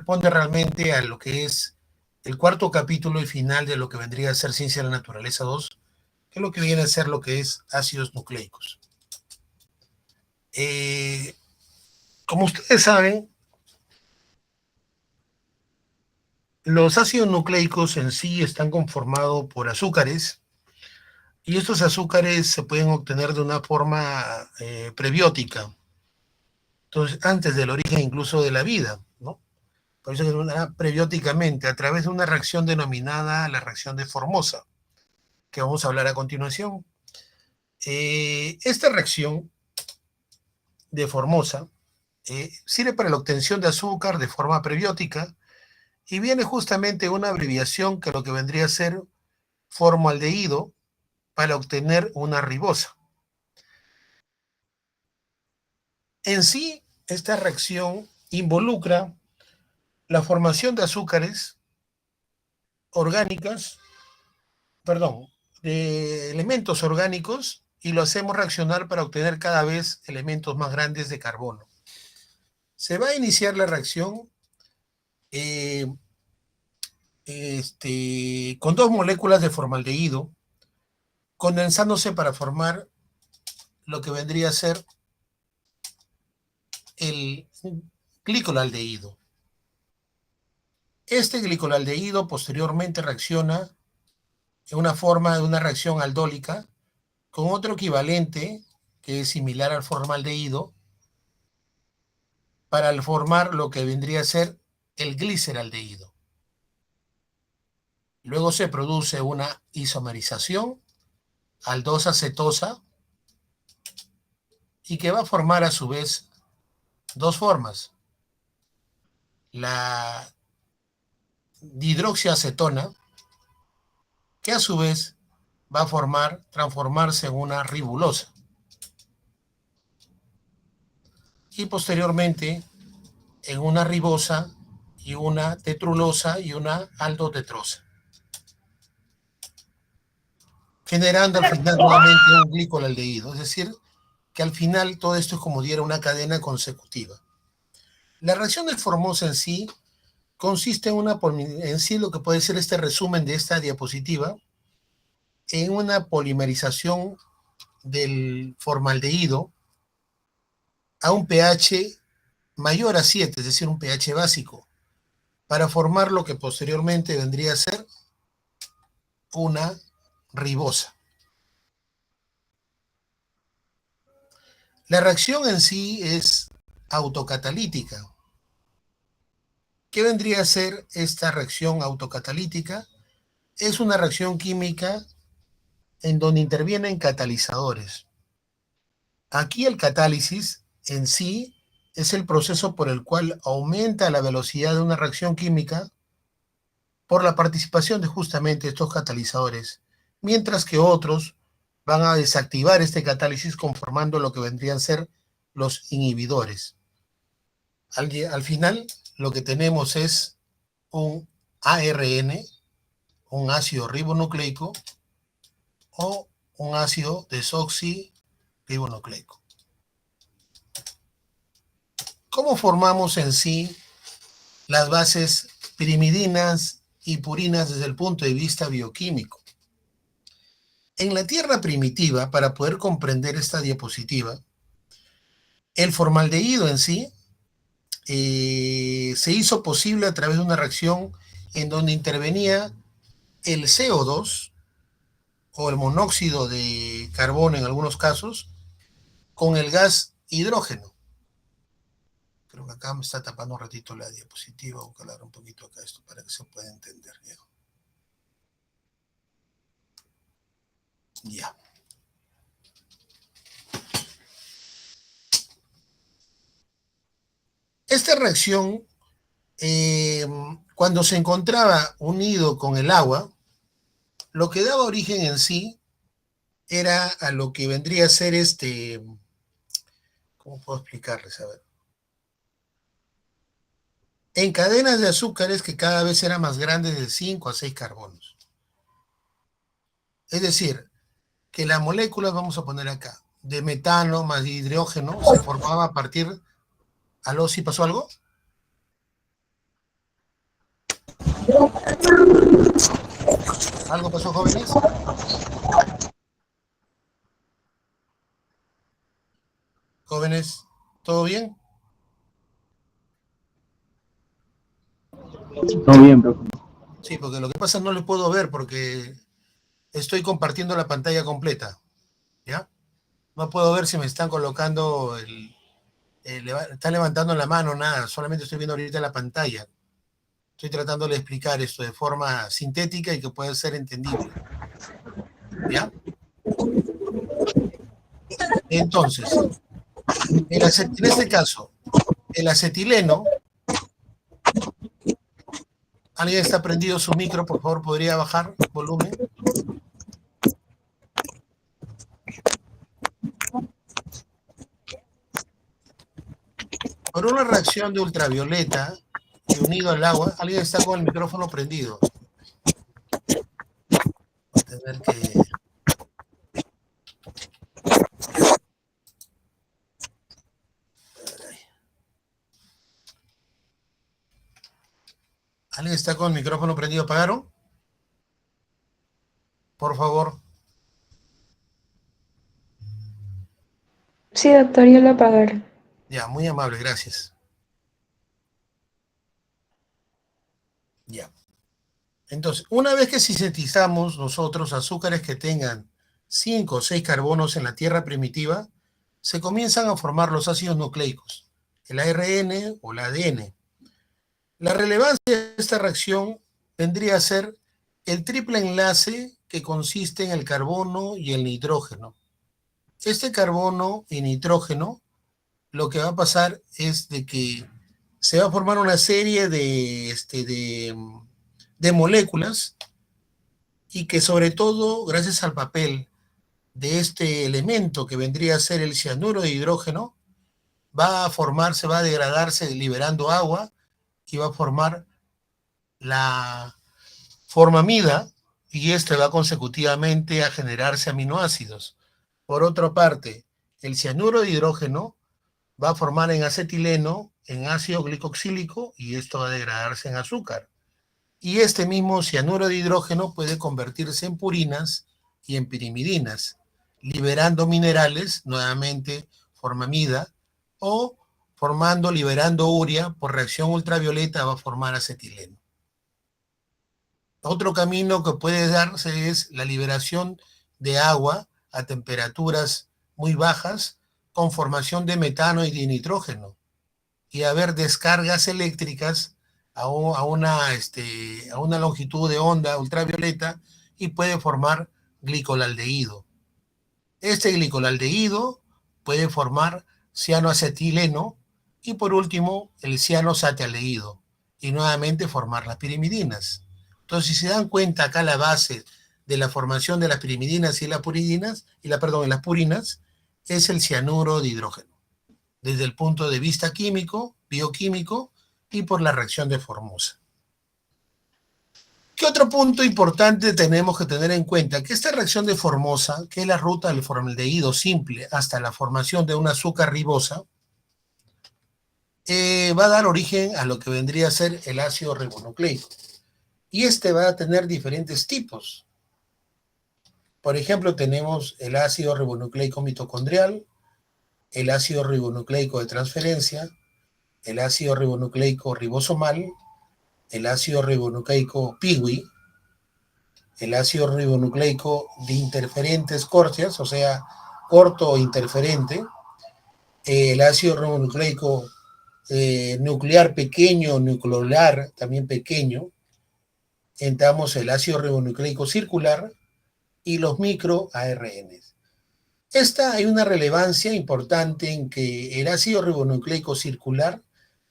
corresponde realmente a lo que es el cuarto capítulo y final de lo que vendría a ser Ciencia de la Naturaleza 2, que es lo que viene a ser lo que es ácidos nucleicos. Como ustedes saben, los ácidos nucleicos en sí están conformados por azúcares, y estos azúcares se pueden obtener de una forma prebiótica, entonces antes del origen incluso de la vida, ¿no? Por eso es prebióticamente, a través de una reacción denominada la reacción de Formosa, que vamos a hablar a continuación. Esta reacción de Formosa sirve para la obtención de azúcar de forma prebiótica y viene justamente una abreviación que lo que vendría a ser formaldehído para obtener una ribosa. En sí, esta reacción involucra la formación de azúcares orgánicas, perdón, de elementos orgánicos, y lo hacemos reaccionar para obtener cada vez elementos más grandes de carbono. Se va a iniciar la reacción con dos moléculas de formaldehído, condensándose para formar lo que vendría a ser el glicolaldehído. Este glicolaldehído posteriormente reacciona en una forma de una reacción aldólica con otro equivalente que es similar al formaldehído para formar lo que vendría a ser el gliceraldehído. Luego se produce una isomerización aldosa cetosa y que va a formar a su vez dos formas. La dihidroxiacetona, que a su vez va a transformarse en una ribulosa. Y posteriormente en una ribosa y una tetrulosa y una aldotetrosa, generando al final nuevamente un glicolaldehído, es decir, que al final todo esto es como diera una cadena consecutiva. La reacción de Formosa en sí consiste en sí lo que puede ser este resumen de esta diapositiva, en una polimerización del formaldehído a un pH mayor a 7, es decir, un pH básico, para formar lo que posteriormente vendría a ser una ribosa. La reacción en sí es autocatalítica. ¿Qué vendría a ser esta reacción autocatalítica? Es una reacción química en donde intervienen catalizadores. Aquí el catálisis en sí es el proceso por el cual aumenta la velocidad de una reacción química por la participación de justamente estos catalizadores, mientras que otros van a desactivar este catálisis conformando lo que vendrían a ser los inhibidores. Al final, lo que tenemos es un ARN, un ácido ribonucleico, o un ácido desoxirribonucleico. ¿Cómo formamos en sí las bases pirimidinas y purinas desde el punto de vista bioquímico? En la Tierra primitiva, para poder comprender esta diapositiva, el formaldehído en sí se hizo posible a través de una reacción en donde intervenía el CO2 o el monóxido de carbono en algunos casos con el gas hidrógeno. Creo que acá me está tapando un ratito la diapositiva. Voy a calar un poquito acá esto para que se pueda entender. Ya. Esta reacción, cuando se encontraba unido con el agua, lo que daba origen en sí era a lo que vendría a ser ¿cómo puedo explicarles? A ver. En cadenas de azúcares que cada vez eran más grandes de 5 a 6 carbonos. Es decir, que las moléculas, vamos a poner acá, de metano más de hidrógeno se formaba a partir... ¿Aló? ¿Sí pasó algo? ¿Algo pasó, jóvenes? Jóvenes, ¿todo bien? Todo bien, profe. Sí, porque lo que pasa no le puedo ver porque estoy compartiendo la pantalla completa, ¿ya? No puedo ver si me están colocando están levantando la mano, nada, solamente estoy viendo ahorita la pantalla. Estoy tratando de explicar esto de forma sintética y que pueda ser entendible, ¿ya? Entonces, en este caso, el acetileno, ¿alguien está prendido su micro? Por favor, ¿podría bajar volumen? Por una reacción de ultravioleta y unido al agua, alguien está con el micrófono prendido. Va a tener que... ¿Alguien está con el micrófono prendido? ¿Apagaron? Por favor. Sí, doctor, yo lo apagaron. Ya, muy amable, gracias. Ya. Entonces, una vez que sintetizamos nosotros azúcares que tengan 5 o 6 carbonos en la tierra primitiva, se comienzan a formar los ácidos nucleicos, el ARN o el ADN. La relevancia de esta reacción vendría a ser el triple enlace que consiste en el carbono y el nitrógeno. Este carbono y nitrógeno, lo que va a pasar es de que se va a formar una serie de moléculas y que sobre todo, gracias al papel de este elemento que vendría a ser el cianuro de hidrógeno, va a formarse, va a degradarse liberando agua y va a formar la formamida y este va consecutivamente a generarse aminoácidos. Por otra parte, el cianuro de hidrógeno va a formar en acetileno, en ácido glicoxílico y esto va a degradarse en azúcar. Y este mismo cianuro de hidrógeno puede convertirse en purinas y en pirimidinas, liberando minerales, nuevamente formamida, o liberando urea por reacción ultravioleta va a formar acetileno. Otro camino que puede darse es la liberación de agua a temperaturas muy bajas con formación de metano y de nitrógeno y haber descargas eléctricas a una longitud de onda ultravioleta y puede formar glicolaldehído. Este glicolaldehído puede formar cianoacetileno y por último el cianosataldehído y nuevamente formar las pirimidinas. Entonces, si se dan cuenta acá la base de la formación de las pirimidinas y las puridinas, las purinas, es el cianuro de hidrógeno, desde el punto de vista químico, bioquímico y por la reacción de Formosa. ¿Qué otro punto importante tenemos que tener en cuenta? Que esta reacción de Formosa, que es la ruta del formaldehído simple hasta la formación de un azúcar ribosa, va a dar origen a lo que vendría a ser el ácido ribonucleico. Y este va a tener diferentes tipos. Por ejemplo, tenemos el ácido ribonucleico mitocondrial, el ácido ribonucleico de transferencia, el ácido ribonucleico ribosomal, el ácido ribonucleico PIWI, el ácido ribonucleico de interferentes cortias, o sea, corto o interferente, el ácido ribonucleico nuclear pequeño, nucleolar también pequeño, entramos el ácido ribonucleico circular y los microARNs. Esta hay una relevancia importante en que el ácido ribonucleico circular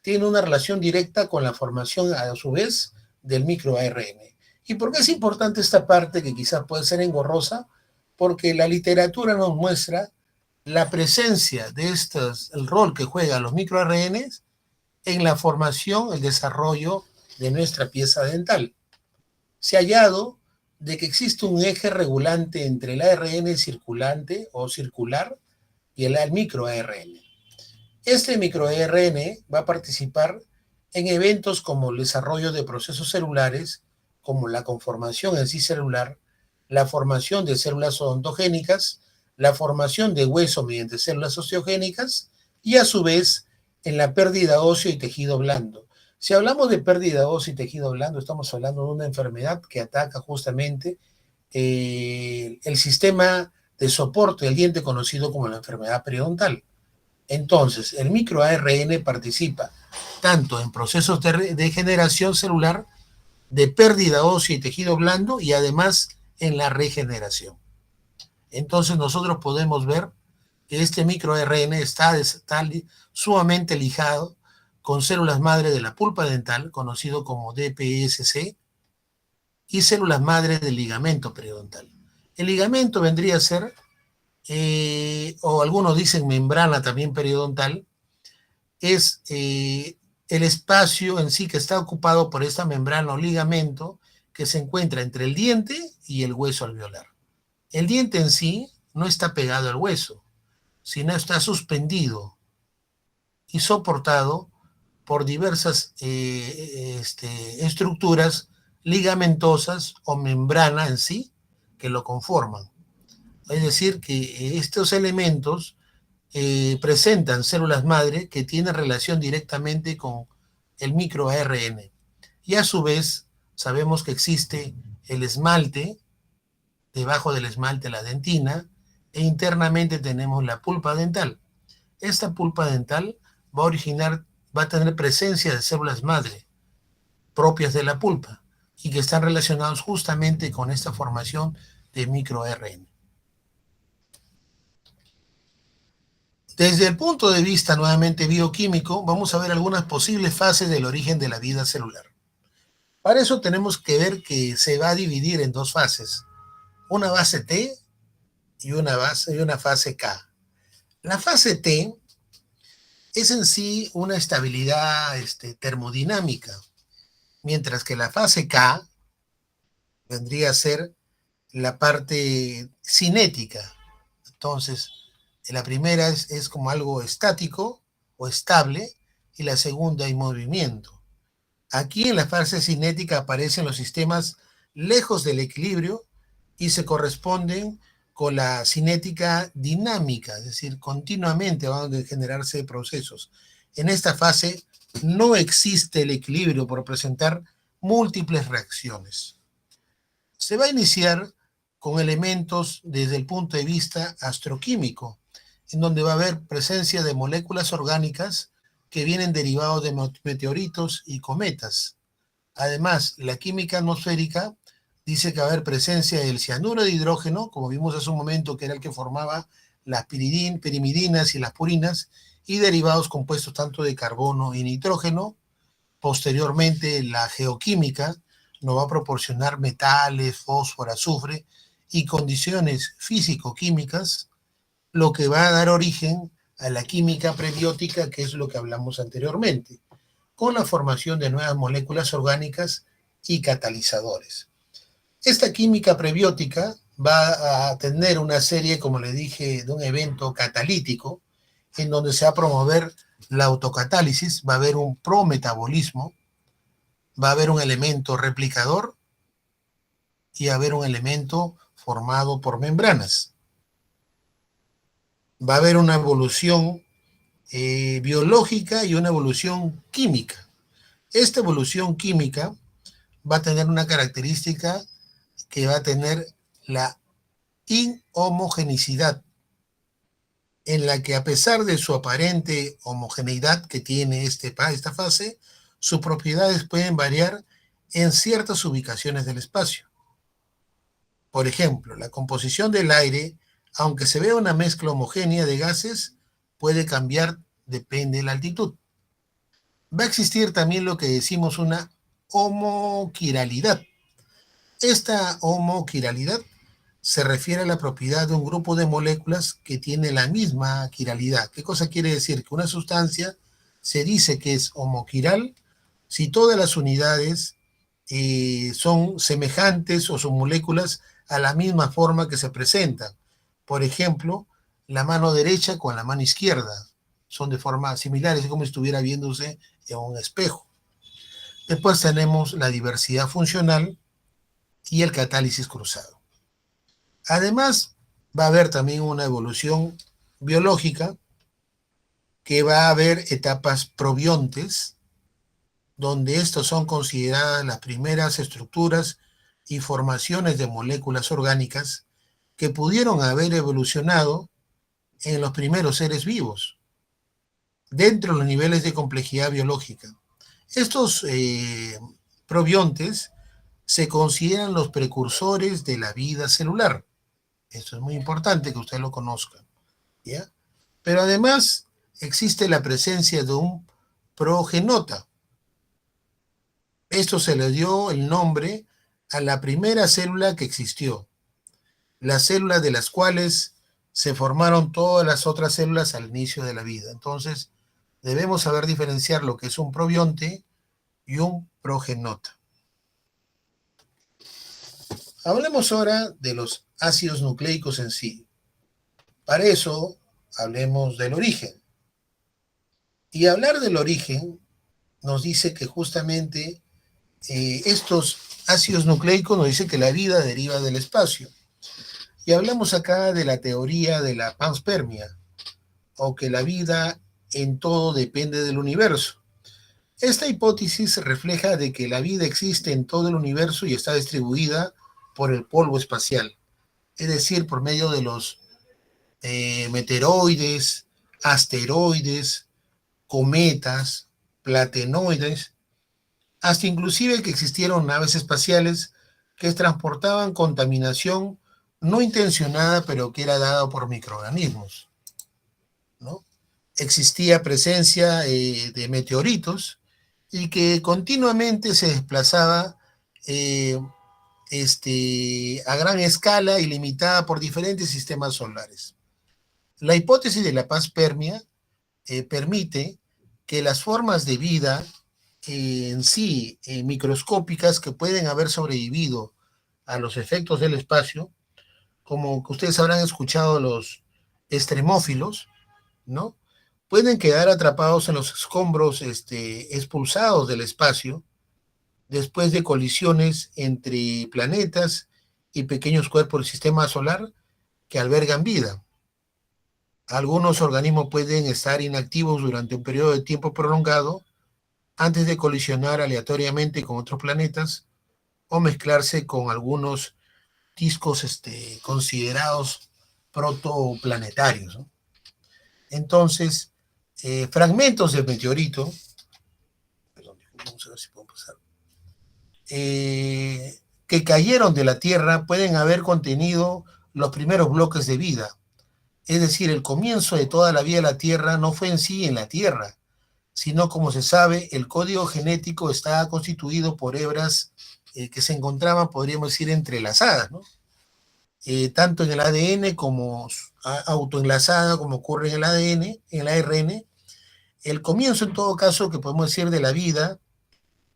tiene una relación directa con la formación, a su vez, del microARN. ¿Y por qué es importante esta parte que quizás puede ser engorrosa? Porque la literatura nos muestra la presencia de el rol que juegan los microARNs en la formación, el desarrollo de nuestra pieza dental. Se ha hallado de que existe un eje regulante entre el ARN circulante o circular y el microARN. Este microARN va a participar en eventos como el desarrollo de procesos celulares, como la conformación en sí celular, la formación de células odontogénicas, la formación de hueso mediante células osteogénicas y a su vez en la pérdida ósea y tejido blando. Si hablamos de pérdida ósea y tejido blando, estamos hablando de una enfermedad que ataca justamente el sistema de soporte del diente conocido como la enfermedad periodontal. Entonces, el microARN participa tanto en procesos de generación celular, de pérdida ósea y tejido blando y además en la regeneración. Entonces nosotros podemos ver que este microARN está sumamente ligado con células madre de la pulpa dental, conocido como DPSC, y células madre del ligamento periodontal. El ligamento vendría a ser, o algunos dicen membrana también periodontal, es el espacio en sí que está ocupado por esta membrana o ligamento que se encuentra entre el diente y el hueso alveolar. El diente en sí no está pegado al hueso, sino está suspendido y soportado por diversas estructuras ligamentosas o membrana en sí que lo conforman. Es decir, que estos elementos presentan células madre que tienen relación directamente con el microARN. Y a su vez, sabemos que existe el esmalte, debajo del esmalte la dentina, e internamente tenemos la pulpa dental. Esta pulpa dental va a tener presencia de células madre propias de la pulpa y que están relacionados justamente con esta formación de microARN. Desde el punto de vista nuevamente bioquímico, vamos a ver algunas posibles fases del origen de la vida celular. Para eso tenemos que ver que se va a dividir en dos fases, una fase T y una fase K. La fase T es en sí una estabilidad termodinámica, mientras que la fase K vendría a ser la parte cinética. Entonces, la primera es como algo estático o estable y la segunda en movimiento. Aquí en la fase cinética aparecen los sistemas lejos del equilibrio y se corresponden con la cinética dinámica, es decir, continuamente van a generarse procesos. En esta fase no existe el equilibrio por presentar múltiples reacciones. Se va a iniciar con elementos desde el punto de vista astroquímico, en donde va a haber presencia de moléculas orgánicas que vienen derivados de meteoritos y cometas. Además, la química atmosférica dice que va a haber presencia del cianuro de hidrógeno, como vimos hace un momento, que era el que formaba las pirimidinas y las purinas, y derivados compuestos tanto de carbono y nitrógeno. Posteriormente, la geoquímica nos va a proporcionar metales, fósforo, azufre y condiciones físico-químicas, lo que va a dar origen a la química prebiótica, que es lo que hablamos anteriormente, con la formación de nuevas moléculas orgánicas y catalizadores. Esta química prebiótica va a tener una serie, como le dije, de un evento catalítico, en donde se va a promover la autocatálisis, va a haber un prometabolismo, va a haber un elemento replicador y va a haber un elemento formado por membranas. Va a haber una evolución biológica y una evolución química. Esta evolución química va a tener una característica que va a tener la inhomogenicidad, en la que a pesar de su aparente homogeneidad que tiene esta fase, sus propiedades pueden variar en ciertas ubicaciones del espacio. Por ejemplo, la composición del aire, aunque se vea una mezcla homogénea de gases, puede cambiar, depende de la altitud. Va a existir también lo que decimos una homoquiralidad. Esta homoquiralidad se refiere a la propiedad de un grupo de moléculas que tiene la misma quiralidad. ¿Qué cosa quiere decir? Que una sustancia se dice que es homoquiral si todas las unidades son semejantes o son moléculas a la misma forma que se presentan. Por ejemplo, la mano derecha con la mano izquierda son de forma similar, es como si estuviera viéndose en un espejo. Después tenemos la diversidad funcional y el catálisis cruzado. Además, va a haber también una evolución biológica, que va a haber etapas probiontes, donde estos son consideradas las primeras estructuras y formaciones de moléculas orgánicas que pudieron haber evolucionado en los primeros seres vivos, dentro de los niveles de complejidad biológica. Estos probiontes se consideran los precursores de la vida celular. Esto es muy importante que usted lo conozca, ¿ya? Pero además existe la presencia de un progenota. Esto se le dio el nombre a la primera célula que existió, las células de las cuales se formaron todas las otras células al inicio de la vida. Entonces, debemos saber diferenciar lo que es un probionte y un progenota. Hablemos ahora de los ácidos nucleicos en sí. Para eso, hablemos del origen. Y hablar del origen nos dice que justamente estos ácidos nucleicos nos dicen que la vida deriva del espacio. Y hablamos acá de la teoría de la panspermia, o que la vida en todo depende del universo. Esta hipótesis refleja de que la vida existe en todo el universo y está distribuida por el polvo espacial, es decir, por medio de los meteoroides, asteroides, cometas, platenoides, hasta inclusive que existieron naves espaciales que transportaban contaminación no intencionada, pero que era dada por microorganismos, ¿no? Existía presencia de meteoritos y que continuamente se desplazaba a gran escala y limitada por diferentes sistemas solares. La hipótesis de la panspermia permite que las formas de vida en sí microscópicas que pueden haber sobrevivido a los efectos del espacio, como que ustedes habrán escuchado los extremófilos, ¿no? Pueden quedar atrapados en los escombros expulsados del espacio después de colisiones entre planetas y pequeños cuerpos del sistema solar que albergan vida. Algunos organismos pueden estar inactivos durante un periodo de tiempo prolongado antes de colisionar aleatoriamente con otros planetas o mezclarse con algunos discos considerados protoplanetarios, ¿no? Entonces, fragmentos del meteorito, perdón, vamos a ver si puedo pasar, que cayeron de la Tierra pueden haber contenido los primeros bloques de vida. Es decir, el comienzo de toda la vida de la Tierra no fue en sí en la Tierra, sino, como se sabe, el código genético está constituido por hebras que se encontraban, podríamos decir, entrelazadas, ¿no? Tanto en el ADN como autoenlazada, como ocurre en el ADN, en el ARN. El comienzo, en todo caso, que podemos decir de la vida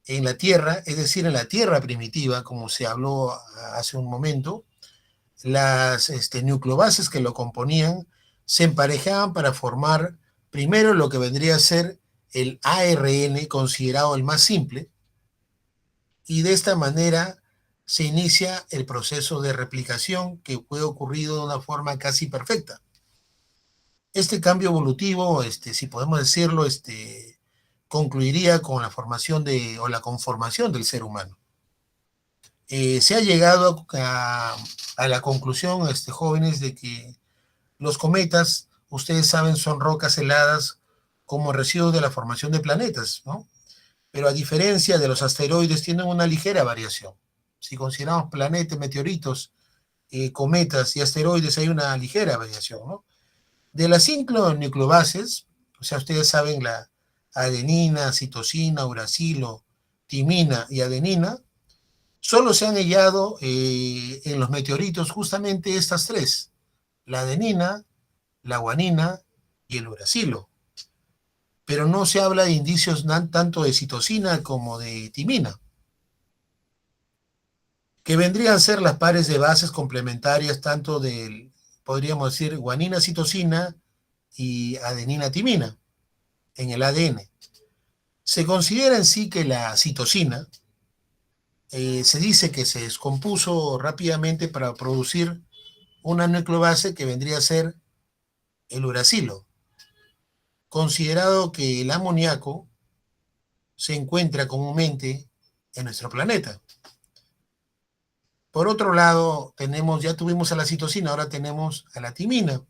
en la Tierra, es decir, en la Tierra primitiva, como se habló hace un momento, las nucleobases que lo componían se emparejaban para formar primero lo que vendría a ser el ARN, considerado el más simple, y de esta manera se inicia el proceso de replicación que fue ocurrido de una forma casi perfecta. Este cambio evolutivo, si podemos decirlo, concluiría con la formación o la conformación del ser humano. Se ha llegado a la conclusión, jóvenes, de que los cometas, ustedes saben, son rocas heladas como residuos de la formación de planetas, ¿no? Pero a diferencia de los asteroides, tienen una ligera variación. Si consideramos planetas, meteoritos, cometas y asteroides, hay una ligera variación, ¿no? De las 5 nucleobases, o sea, ustedes saben, la adenina, citosina, uracilo, timina y adenina, solo se han hallado en los meteoritos justamente estas 3, la adenina, la guanina y el uracilo. Pero no se habla de indicios tanto de citosina como de timina, que vendrían a ser las pares de bases complementarias tanto del, podríamos decir, guanina-citosina y adenina-timina en el ADN. Se considera en sí que la citosina se dice que se descompuso rápidamente para producir una nucleobase que vendría a ser el uracilo, considerado que el amoníaco se encuentra comúnmente en nuestro planeta. Por otro lado, ya tuvimos a la citosina, ahora tenemos a la timina.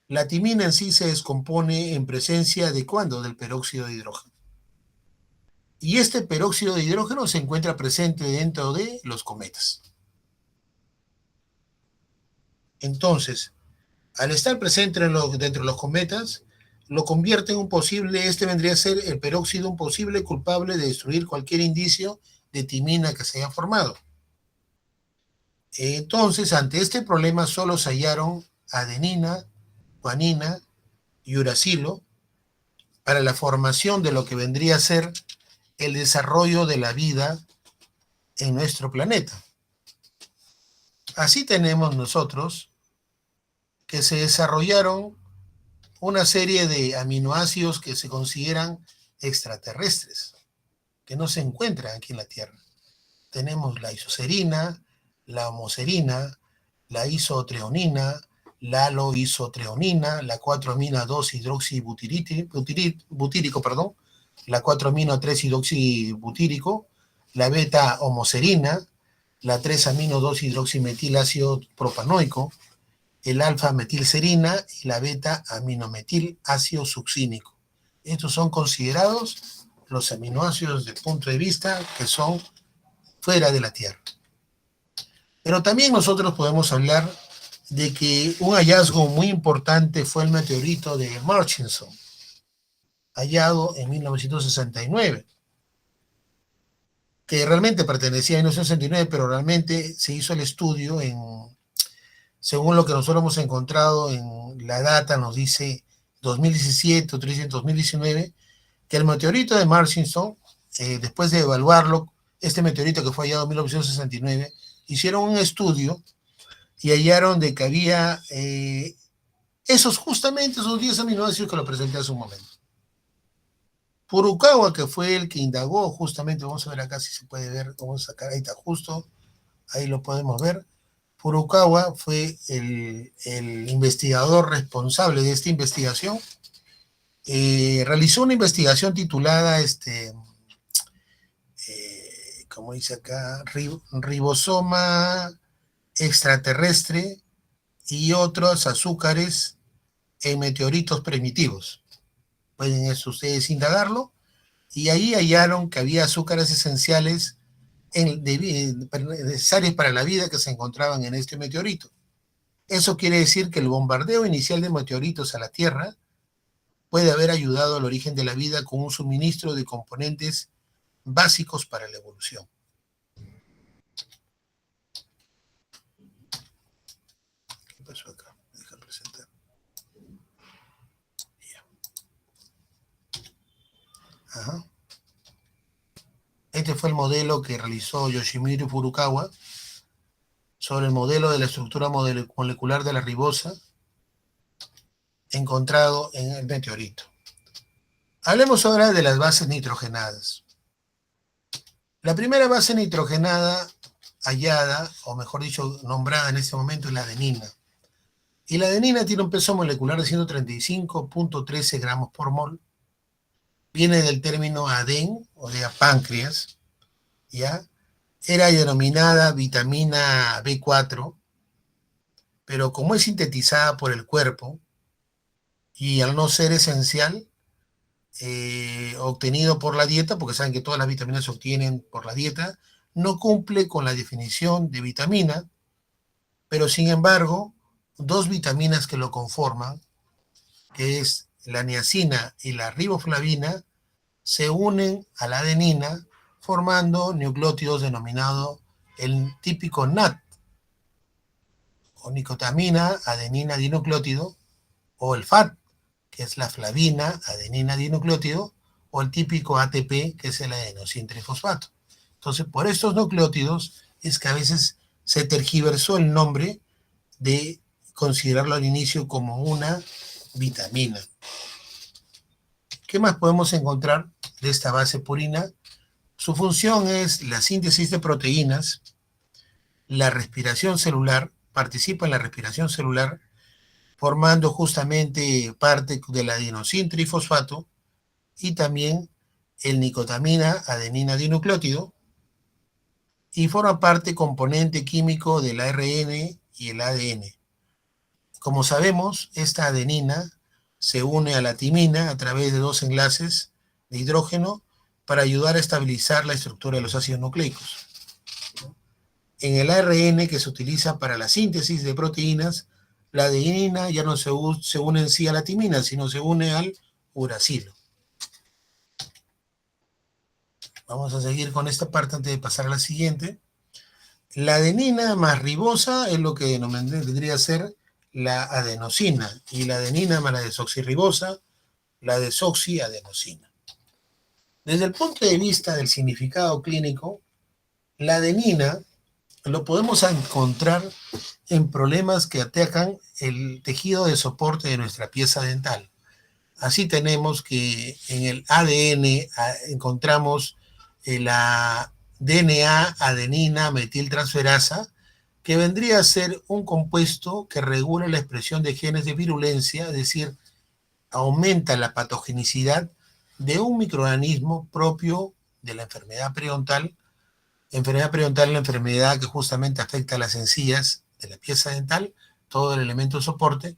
La timina en sí se descompone en presencia de ¿cuándo? Del peróxido de hidrógeno. Y este peróxido de hidrógeno se encuentra presente dentro de los cometas. Entonces, al estar presente dentro de los cometas, lo convierte en un posible, este vendría a ser el peróxido, un posible culpable de destruir cualquier indicio de timina que se haya formado. Entonces, ante este problema solo se hallaron adenina, guanina y uracilo para la formación de lo que vendría a ser el desarrollo de la vida en nuestro planeta. Así tenemos nosotros que se desarrollaron una serie de aminoácidos que se consideran extraterrestres, que no se encuentran aquí en la Tierra. Tenemos la isoserina, la homoserina, la isotreonina, la aloisotreonina, la 4-amina-2-hidroxibutírico, la 4-amino-3-hidroxibutírico, la beta-homoserina, la 3-amino-2-hidroximetilácido propanoico, el alfa-metilserina y la beta-aminometil-ácido succínico. Estos son considerados los aminoácidos desde el punto de vista que son fuera de la Tierra. Pero también nosotros podemos hablar de que un hallazgo muy importante fue el meteorito de Murchison, hallado en 1969, que realmente pertenecía a 1969, pero realmente se hizo el estudio según lo que nosotros hemos encontrado en la data, nos dice 2017 o 2019, que el meteorito de Murchison, después de evaluarlo, este meteorito que fue hallado en 1969, hicieron un estudio y hallaron de que había justamente esos 10 aminoácidos que lo presenté hace un momento. Furukawa, que fue el que indagó justamente, vamos a ver acá si se puede ver, vamos a sacar, ahí está justo, ahí lo podemos ver. Furukawa fue el investigador responsable de esta investigación. Realizó una investigación titulada, como dice acá, ribosoma extraterrestre y otros azúcares en meteoritos primitivos. Pueden ustedes indagarlo, y ahí hallaron que había azúcares esenciales necesarios para la vida que se encontraban en este meteorito. Eso quiere decir que el bombardeo inicial de meteoritos a la Tierra puede haber ayudado al origen de la vida con un suministro de componentes básicos para la evolución. ¿Qué pasó acá? Deja presentar. Ajá. Este fue el modelo que realizó Yoshimuro Furukawa sobre el modelo de la estructura molecular de la ribosa encontrado en el meteorito. Hablemos ahora de las bases nitrogenadas. La primera base nitrogenada hallada, o mejor dicho, nombrada en este momento, es la adenina. Y la adenina tiene un peso molecular de 135.13 gramos por mol. Viene del término adén, o de páncreas, ¿ya? Era denominada vitamina B4, pero como es sintetizada por el cuerpo, y al no ser esencial, obtenido por la dieta, porque saben que todas las vitaminas se obtienen por la dieta, no cumple con la definición de vitamina, pero sin embargo, dos vitaminas que lo conforman, que es la niacina y la riboflavina, se unen a la adenina formando nucleótidos denominados el típico NAT, o nicotamina, adenina dinucleótido, o el FAT, que es la flavina, adenina dinucleótido, o el típico ATP, que es el adenosintrifosfato. Entonces, por estos nucleótidos es que a veces se tergiversó el nombre de considerarlo al inicio como una vitamina. ¿Qué más podemos encontrar de esta base purina, su función es la síntesis de proteínas, la respiración celular, participa en la respiración celular, formando justamente parte del adenosín trifosfato y también el nicotamina adenina dinucleótido, y forma parte componente químico del ARN y el ADN. Como sabemos, esta adenina se une a la timina a través de dos enlaces de hidrógeno para ayudar a estabilizar la estructura de los ácidos nucleicos. En el ARN que se utiliza para la síntesis de proteínas, la adenina ya no se une en sí a la timina, sino se une al uracilo. Vamos a seguir con esta parte antes de pasar a la siguiente. La adenina más ribosa es lo que vendría a ser la adenosina, y la adenina más la desoxirribosa, la desoxiadenosina. Desde el punto de vista del significado clínico, la adenina lo podemos encontrar en problemas que atacan el tejido de soporte de nuestra pieza dental. Así tenemos que en el ADN encontramos la DNA adenina metiltransferasa, que vendría a ser un compuesto que regula la expresión de genes de virulencia, es decir, aumenta la patogenicidad de un microorganismo propio de la enfermedad periodontal. Enfermedad periodontal es la enfermedad que justamente afecta a las encías de la pieza dental, todo el elemento de soporte.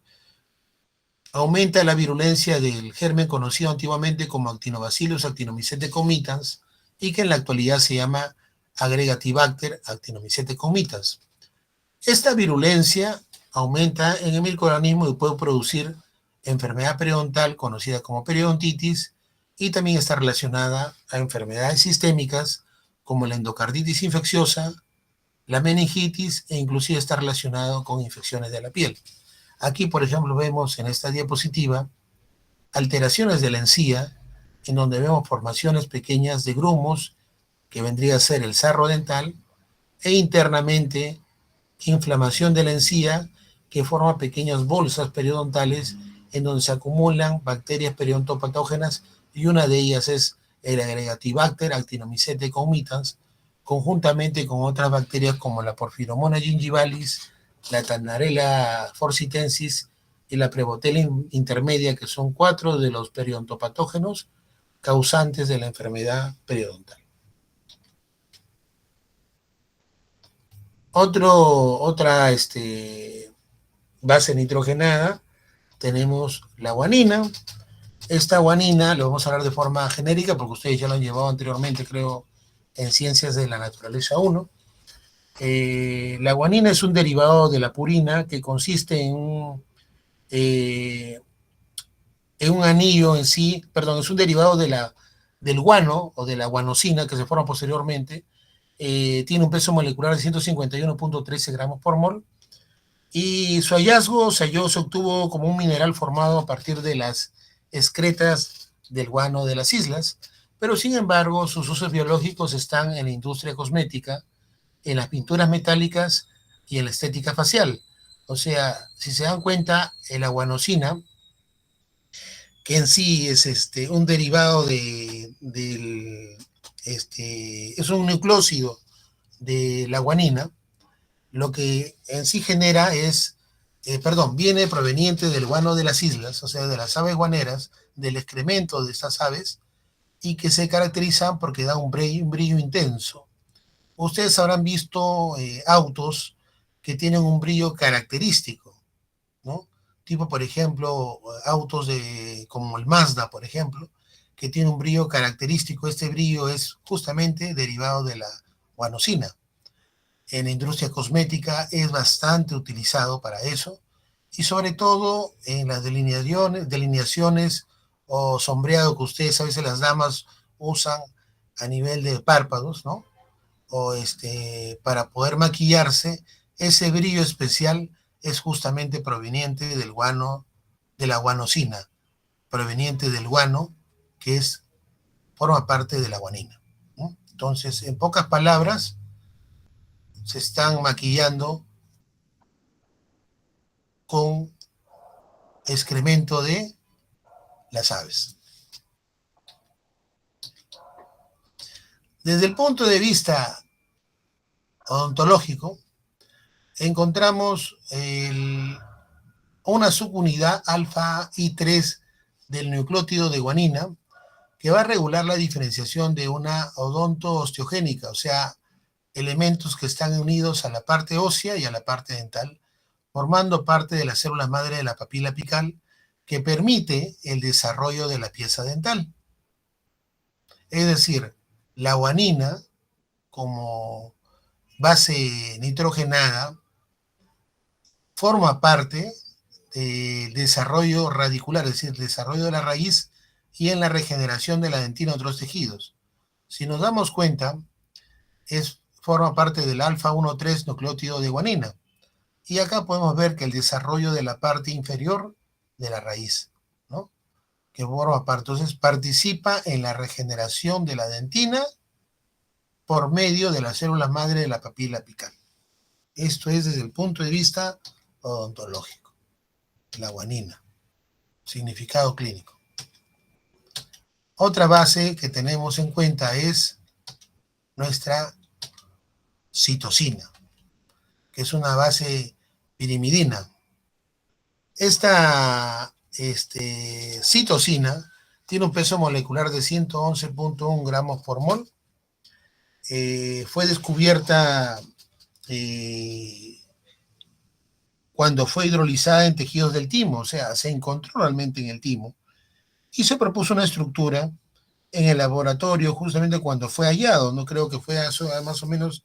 Aumenta la virulencia del germen conocido antiguamente como Actinobacillus actinomycete comitans y que en la actualidad se llama Agregatibacter actinomycete comitans. Esta virulencia aumenta en el microorganismo y puede producir enfermedad periodontal conocida como periodontitis, y también está relacionada a enfermedades sistémicas como la endocarditis infecciosa, la meningitis, e inclusive está relacionado con infecciones de la piel. Aquí, por ejemplo, vemos en esta diapositiva alteraciones de la encía, en donde vemos formaciones pequeñas de grumos, que vendría a ser el sarro dental, e internamente inflamación de la encía, que forma pequeñas bolsas periodontales en donde se acumulan bacterias periodontopatógenas, y una de ellas es el Agregatibacter actinomycete comitans, conjuntamente con otras bacterias como la Porphyromonas gingivalis, la Tannarella forcitensis y la Prevotella intermedia, que son 4 de los periodontopatógenos causantes de la enfermedad periodontal. Otra base nitrogenada, tenemos la guanina. Esta guanina lo vamos a hablar de forma genérica porque ustedes ya lo han llevado anteriormente, creo, en Ciencias de la Naturaleza 1. La guanina es un derivado de la purina que consiste en un anillo en sí, perdón, es un derivado del guano o de la guanosina que se forma posteriormente. Tiene un peso molecular de 151.13 gramos por mol, y su hallazgo se obtuvo como un mineral formado a partir de las excretas del guano de las islas, pero sin embargo sus usos biológicos están en la industria cosmética, en las pinturas metálicas y en la estética facial. O sea, si se dan cuenta, la guanosina, que en sí es un derivado es un nucleósido de la guanina, lo que en sí genera es, viene proveniente del guano de las islas, o sea, de las aves guaneras, del excremento de estas aves, y que se caracterizan porque da un brillo intenso. Ustedes habrán visto autos que tienen un brillo característico, ¿no? Tipo, por ejemplo, autos como el Mazda, por ejemplo, que tiene un brillo característico. Este brillo es justamente derivado de la guanosina. En la industria cosmética es bastante utilizado para eso, y sobre todo en las delineaciones o sombreado que ustedes a veces las damas usan a nivel de párpados, ¿no? O para poder maquillarse, ese brillo especial es justamente proveniente del guano, de la guanosina, proveniente del guano, que forma parte de la guanina, ¿no? Entonces, en pocas palabras, se están maquillando con excremento de las aves. Desde el punto de vista odontológico, encontramos una subunidad alfa I3 del nucleótido de guanina que va a regular la diferenciación de una odonto-osteogénica, o sea, elementos que están unidos a la parte ósea y a la parte dental, formando parte de las células madre de la papila apical, que permite el desarrollo de la pieza dental. Es decir, la guanina, como base nitrogenada, forma parte del desarrollo radicular, es decir, el desarrollo de la raíz y en la regeneración de la dentina de otros tejidos. Si nos damos cuenta, forma parte del alfa-1,3 nucleótido de guanina. Y acá podemos ver que el desarrollo de la parte inferior de la raíz, ¿no? Que forma parte, entonces participa en la regeneración de la dentina por medio de las células madre de la papila apical. Esto es desde el punto de vista odontológico. La guanina. Significado clínico. Otra base que tenemos en cuenta es nuestra citosina, que es una base pirimidina. Esta citosina tiene un peso molecular de 111.1 gramos por mol. Fue descubierta cuando fue hidrolizada en tejidos del timo, o sea, se encontró realmente en el timo, y se propuso una estructura en el laboratorio justamente cuando fue hallado, no creo que fue más o menos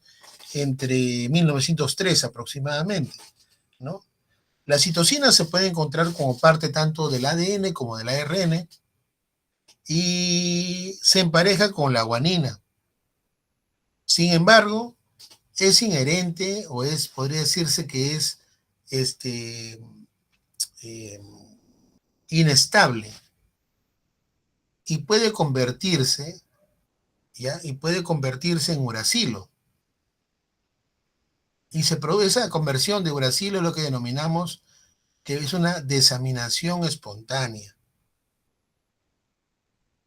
entre 1903 aproximadamente, ¿no? La citosina se puede encontrar como parte tanto del ADN como del ARN y se empareja con la guanina. Sin embargo, es inherente o podría decirse que es inestable y puede convertirse, ¿ya? Y puede convertirse en uracilo. Y se produce esa conversión de uracilo, lo que denominamos que es una desaminación espontánea.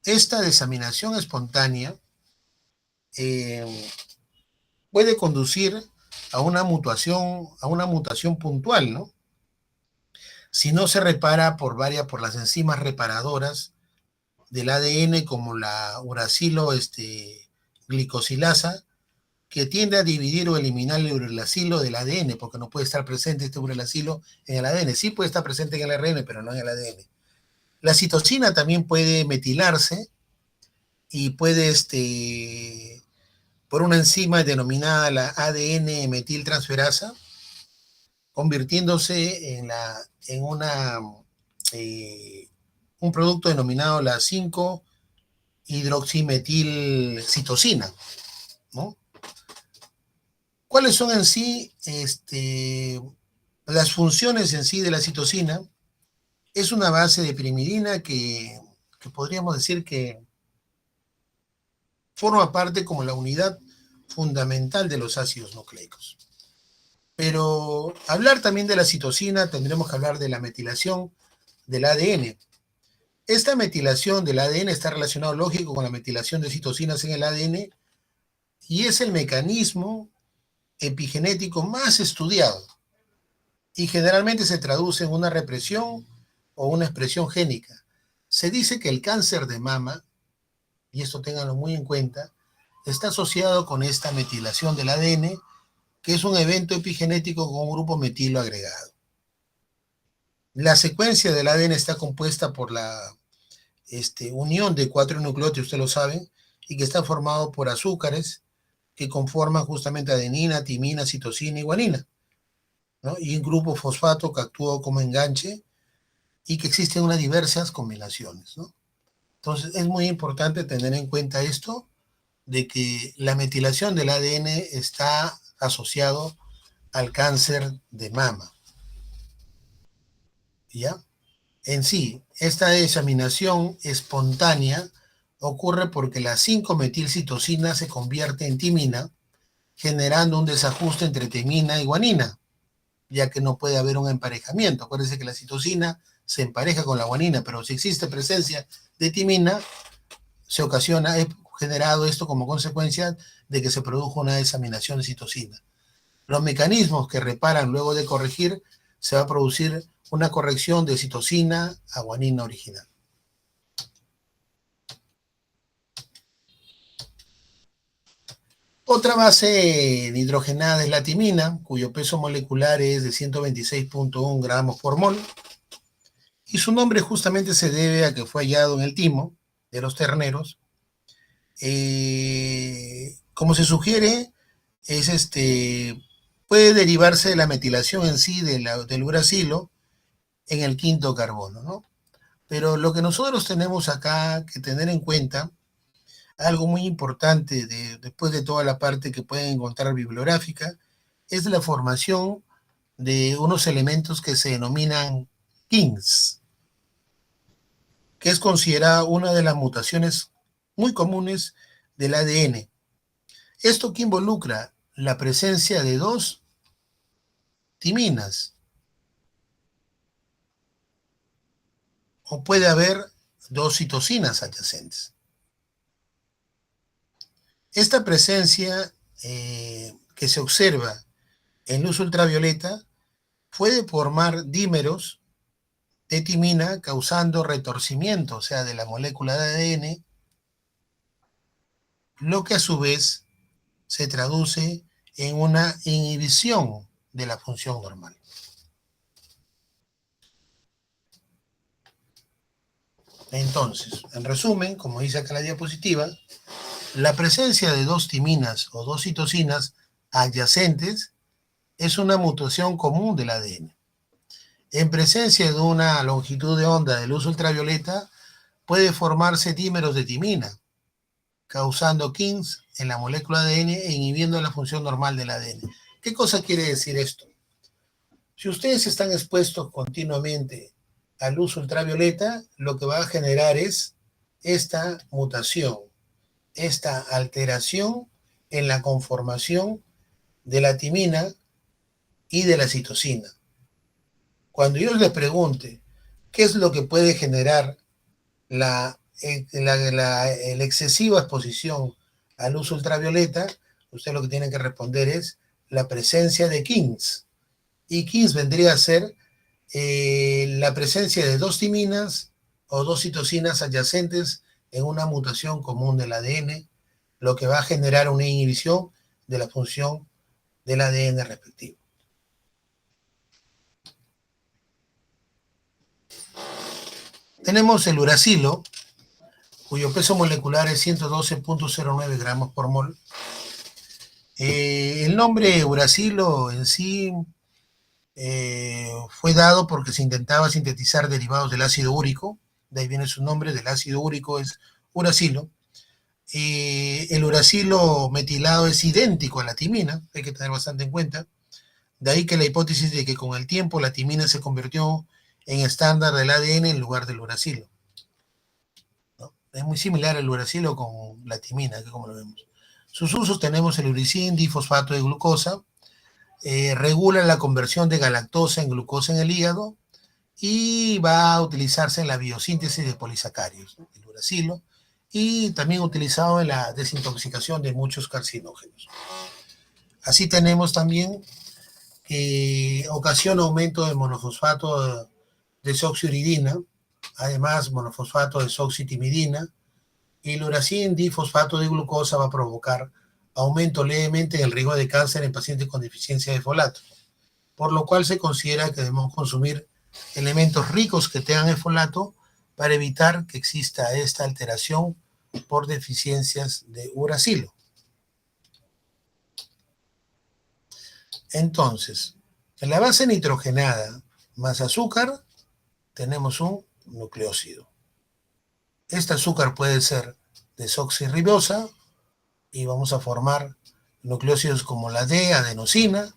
Esta desaminación espontánea puede conducir a una mutación puntual, ¿no? Si no se repara por las enzimas reparadoras del ADN como la uracilo glicosilasa, que tiende a dividir o eliminar el uracilo del ADN, porque no puede estar presente este uracilo en el ADN. Sí puede estar presente en el ARN, pero no en el ADN. La citosina también puede metilarse y puede, por una enzima denominada la ADN metiltransferasa, convirtiéndose en un producto denominado la 5-hidroximetilcitosina, ¿no? ¿Cuáles son en sí las funciones en sí de la citosina? Es una base de pirimidina que podríamos decir que forma parte como la unidad fundamental de los ácidos nucleicos. Pero hablar también de la citosina, tendremos que hablar de la metilación del ADN. Esta metilación del ADN está relacionado, lógico, con la metilación de citosinas en el ADN y es el mecanismo epigenético más estudiado y generalmente se traduce en una represión o una expresión génica. Se dice que el cáncer de mama, y esto ténganlo muy en cuenta, está asociado con esta metilación del ADN, que es un evento epigenético con un grupo metilo agregado. La secuencia del ADN está compuesta por la unión de 4 nucleótidos, ustedes lo saben, y que está formado por azúcares que conforman justamente adenina, timina, citosina y guanina, ¿no? Y un grupo fosfato que actúa como enganche y que existen unas diversas combinaciones, ¿no? Entonces es muy importante tener en cuenta esto, de que la metilación del ADN está asociado al cáncer de mama, ¿ya? En sí, esta desaminación espontánea ocurre porque la 5-metilcitosina se convierte en timina, generando un desajuste entre timina y guanina, ya que no puede haber un emparejamiento. Acuérdense que la citosina se empareja con la guanina, pero si existe presencia de timina, generado esto como consecuencia de que se produjo una desaminación de citosina. Los mecanismos que reparan luego de corregir, se va a producir una corrección de citosina a guanina original. Otra base hidrogenada es la timina, cuyo peso molecular es de 126.1 gramos por mol, y su nombre justamente se debe a que fue hallado en el timo de los terneros. Como se sugiere, puede derivarse de la metilación en sí del uracilo en el quinto carbono, ¿no? Pero lo que nosotros tenemos acá que tener en cuenta, algo muy importante después de toda la parte que pueden encontrar bibliográfica, es la formación de unos elementos que se denominan KINs, que es considerada una de las mutaciones muy comunes del ADN. Esto que involucra la presencia de dos timinas, o puede haber dos citosinas adyacentes. Esta presencia que se observa en luz ultravioleta puede formar dímeros de timina causando retorcimiento, o sea, de la molécula de ADN, lo que a su vez se traduce en una inhibición de la función normal. Entonces, en resumen, como dice acá la diapositiva, la presencia de dos timinas o dos citosinas adyacentes es una mutación común del ADN. En presencia de una longitud de onda de luz ultravioleta, puede formarse dímeros de timina, causando KINs en la molécula de ADN e inhibiendo la función normal del ADN. ¿Qué cosa quiere decir esto? Si ustedes están expuestos continuamente a luz ultravioleta, lo que va a generar es esta mutación, esta alteración en la conformación de la timina y de la citosina. Cuando yo les pregunte qué es lo que puede generar la excesiva exposición a luz ultravioleta, usted lo que tiene que responder es la presencia de KINs. Y KINs vendría a ser la presencia de dos timinas o dos citosinas adyacentes en una mutación común del ADN, lo que va a generar una inhibición de la función del ADN respectivo. Tenemos el uracilo, cuyo peso molecular es 112.09 gramos por mol. El nombre uracilo en sí fue dado porque se intentaba sintetizar derivados del ácido úrico, de ahí viene su nombre, del ácido úrico es uracilo. El uracilo metilado es idéntico a la timina, hay que tener bastante en cuenta. De ahí que la hipótesis de que con el tiempo la timina se convirtió en estándar del ADN en lugar del uracilo, ¿no? Es muy similar el uracilo con la timina, que como lo vemos. Sus usos tenemos el uricin, difosfato de glucosa, regula la conversión de galactosa en glucosa en el hígado y va a utilizarse en la biosíntesis de polisacáridos, ¿no? El uracilo, y también utilizado en la desintoxicación de muchos carcinógenos. Así tenemos también que ocasiona aumento de monofosfato de desoxiuridina, además monofosfato de desoxitimidina, y el uracil difosfato de glucosa va a provocar aumento levemente en el riesgo de cáncer en pacientes con deficiencia de folato, por lo cual se considera que debemos consumir elementos ricos que tengan folato para evitar que exista esta alteración por deficiencias de uracilo. Entonces, en la base nitrogenada más azúcar, tenemos un nucleósido. Este azúcar puede ser desoxirribosa y vamos a formar nucleósidos como la D-adenosina,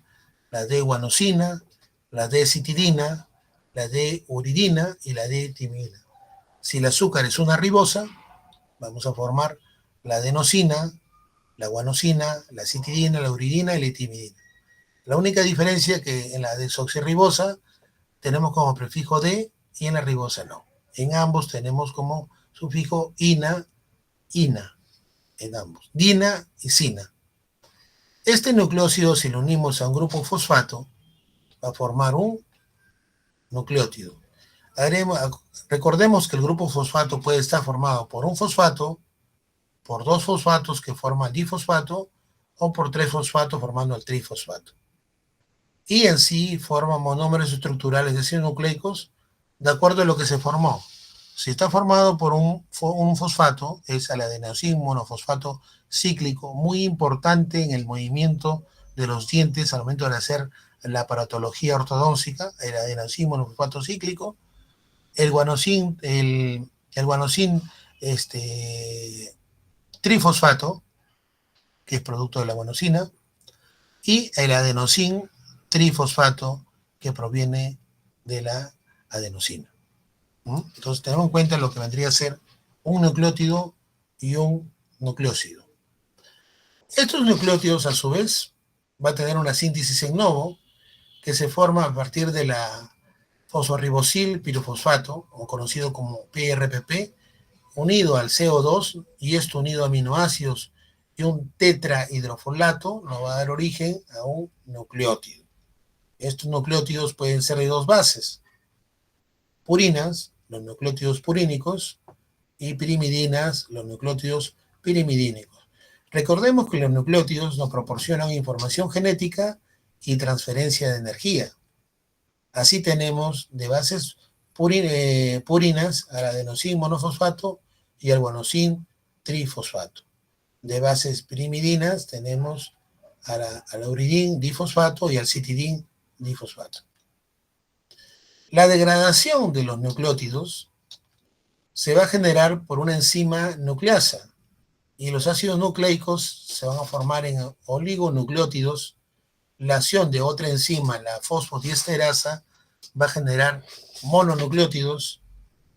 la D-guanosina, la D-citidina, la D-uridina y la D-timina. Si el azúcar es una ribosa, vamos a formar la adenosina, la guanosina, la citidina, la uridina y la timidina. La única diferencia es que en la desoxirribosa tenemos como prefijo D y en la ribosa no. En ambos tenemos como sufijo ina, ina. en ambos, dina y sina. Este nucleócido, si lo unimos a un grupo fosfato, va a formar un nucleótido. Recordemos que el grupo fosfato puede estar formado por un fosfato, por dos fosfatos que forman difosfato, o por tres fosfatos formando el trifosfato. Y en sí forman monómeros estructurales desoxirribonucleicos de acuerdo a lo que se formó. Si está formado por un fosfato, es el adenosín monofosfato cíclico, muy importante en el movimiento de los dientes al momento de hacer la aparatología ortodóntica, el adenosín monofosfato cíclico, el guanosín trifosfato, que es producto de la guanosina, y el adenosín trifosfato, que proviene de la adenosina. Entonces tenemos en cuenta lo que vendría a ser un nucleótido y un nucleócido. Estos nucleótidos, a su vez, va a tener una síntesis en novo que se forma a partir de la fosforibosil pirofosfato, o conocido como PRPP, unido al CO2, y esto unido a aminoácidos y un tetrahidrofolato, nos va a dar origen a un nucleótido. Estos nucleótidos pueden ser de dos bases: purinas, los nucleótidos purínicos, y pirimidinas, los nucleótidos pirimidínicos. Recordemos que los nucleótidos nos proporcionan información genética y transferencia de energía. Así tenemos de bases purinas al adenosín monofosfato y al guanosín trifosfato. De bases pirimidinas tenemos al auridín difosfato y al citidín difosfato. La degradación de los nucleótidos se va a generar por una enzima nucleasa, y los ácidos nucleicos se van a formar en oligonucleótidos. La acción de otra enzima, la fosfodiesterasa, va a generar mononucleótidos,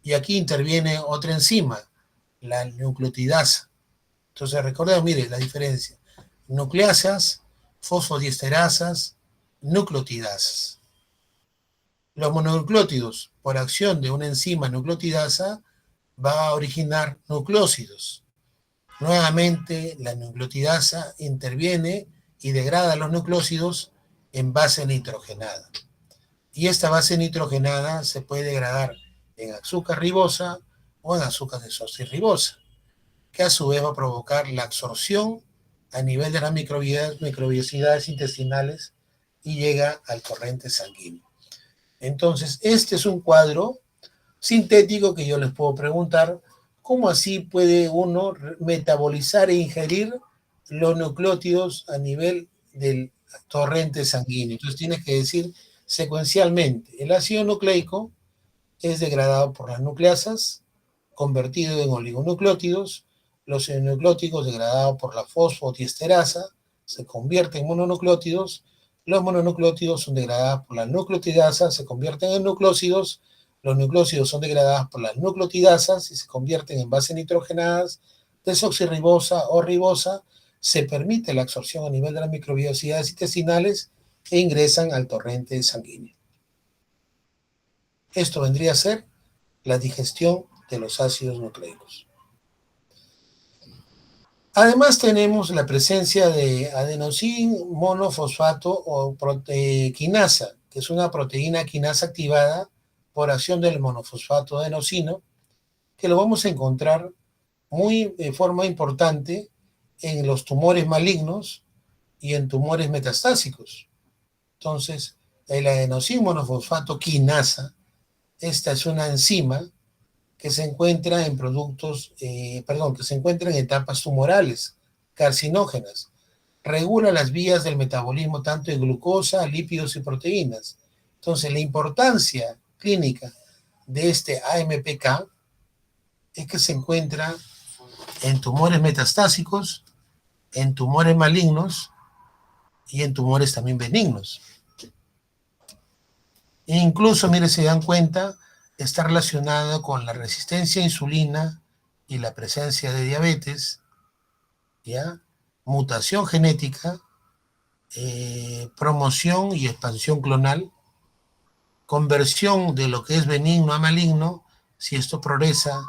y aquí interviene otra enzima, la nucleotidasa. Entonces recordemos, mire la diferencia: nucleasas, fosfodiesterasas, nucleotidasas. Los mononucleótidos, por acción de una enzima nucleotidasa, va a originar nucleócidos. Nuevamente, la nucleotidasa interviene y degrada los nucleócidos en base nitrogenada. Y esta base nitrogenada se puede degradar en azúcar ribosa o en azúcar desoxirribosa, que a su vez va a provocar la absorción a nivel de las microbiosidades intestinales y llega al torrente sanguíneo. Entonces, este es un cuadro sintético que yo les puedo preguntar: ¿cómo así puede uno metabolizar e ingerir los nucleótidos a nivel del torrente sanguíneo? Entonces tienes que decir secuencialmente: el ácido nucleico es degradado por las nucleasas, convertido en oligonucleótidos. Los nucleótidos degradados por la fosfodiesterasa se convierten en mononucleótidos. Los mononucleótidos son degradados por la nucleotidasa, se convierten en nucleócidos. Los nucleócidos son degradados por las nucleotidasas y se convierten en bases nitrogenadas, desoxirribosa o ribosa. Se permite la absorción a nivel de las microbiosidades intestinales e ingresan al torrente sanguíneo. Esto vendría a ser la digestión de los ácidos nucleicos. Además tenemos la presencia de adenosín monofosfato o quinasa, que es una proteína quinasa activada por acción del monofosfato adenosino, que lo vamos a encontrar de forma importante en los tumores malignos y en tumores metastásicos. Entonces, el adenosín monofosfato quinasa, esta es una enzima que se encuentra en que se encuentra en etapas tumorales, carcinógenas. Regula las vías del metabolismo tanto de glucosa, lípidos y proteínas. Entonces, la importancia clínica de este AMPK es que se encuentra en tumores metastásicos, en tumores malignos y en tumores también benignos. E incluso, mire, se dan cuenta, está relacionado con la resistencia a insulina y la presencia de diabetes, ¿ya? Mutación genética, promoción y expansión clonal, conversión de lo que es benigno a maligno. Si esto progresa